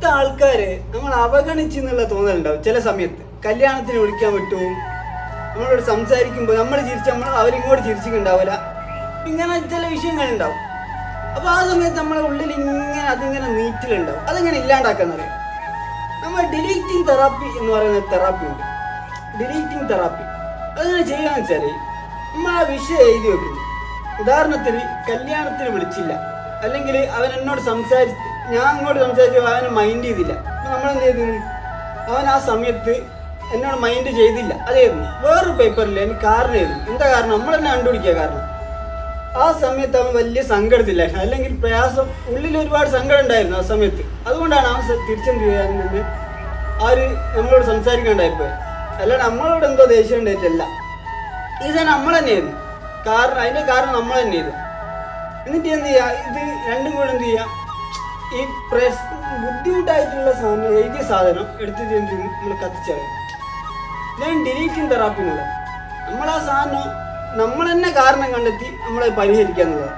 അടുത്ത ആൾക്കാര് നമ്മൾ അവഗണിച്ചെന്നുള്ള തോന്നലുണ്ടാവും ചില സമയത്ത്. കല്യാണത്തിന് വിളിക്കാൻ പറ്റും, നമ്മളോട് സംസാരിക്കുമ്പോൾ നമ്മൾ അവരിങ്ങോട്ട് ചിരിച്ചിട്ടുണ്ടാവില്ല, ഇങ്ങനെ ചില വിഷയങ്ങളുണ്ടാവും. അപ്പോൾ ആ സമയത്ത് നമ്മളെ ഉള്ളിൽ അതിങ്ങനെ നീറ്റിലുണ്ടാവും. അതെങ്ങനെ ഇല്ലാണ്ടാക്കാന്നറിയാം. നമ്മൾ ഡിലീറ്റിംഗ് തെറാപ്പി എന്ന് പറയുന്ന തെറാപ്പി ഉണ്ട്. ഡിലീറ്റിംഗ് തെറാപ്പി അതെങ്ങനെ ചെയ്യാന്ന് വെച്ചാൽ, നമ്മൾ ആ വിഷയം എഴുതി വെക്കുന്നു. ഉദാഹരണത്തിന് കല്യാണത്തിന് വിളിച്ചില്ല, അല്ലെങ്കിൽ അവൻ എന്നോട് ഞാൻ അങ്ങോട്ട് സംസാരിച്ചു അവനെ മൈൻഡ് ചെയ്തില്ല. അപ്പം നമ്മളെന്ത് ചെയ്തു? അവൻ ആ സമയത്ത് എന്നോട് മൈൻഡ് ചെയ്തില്ല. അതായിരുന്നു വേറൊരു പേപ്പറിൽ എനിക്ക് കാരണം എഴുതും. എന്താ കാരണം? നമ്മൾ തന്നെ കണ്ടുപിടിക്കുക കാരണം. ആ സമയത്ത് അവൻ വലിയ സങ്കടത്തില്ലായിരുന്നു, അല്ലെങ്കിൽ പ്രയാസം, ഉള്ളിൽ ഒരുപാട് സങ്കടം ഉണ്ടായിരുന്നു ആ സമയത്ത്. അതുകൊണ്ടാണ് അവൻ തിരിച്ചെന്ത് ചെയ്യാൻ നിന്ന് നമ്മളോട് സംസാരിക്കാണ്ടായിപ്പോയി. അല്ലാണ്ട് നമ്മളോട് എന്തോ ദേഷ്യം ഉണ്ടായിട്ടല്ല. ഇത് നമ്മൾ തന്നെയായിരുന്നു കാരണം. അതിൻ്റെ കാരണം നമ്മൾ തന്നെയായിരുന്നു. എന്നിട്ട് എന്ത് ചെയ്യുക? ഇത് രണ്ടും കൂടെ എന്ത് ചെയ്യുക? ഈ ബുദ്ധിമുട്ടായിട്ടുള്ള സാധനം, എഴുതിയ സാധനം എടുത്തിട്ട് എന്ത് ചെയ്യും? നമ്മൾ കത്തിച്ചറിയും. ഇതാണ് ഡിലീറ്റിംഗ് തെറാപ്പി എന്നുള്ളത്. നമ്മൾ ആ സാധനം നമ്മൾ തന്നെ കാരണം കണ്ടെത്തി നമ്മളെ പരിഹരിക്കുക എന്നുള്ളത്.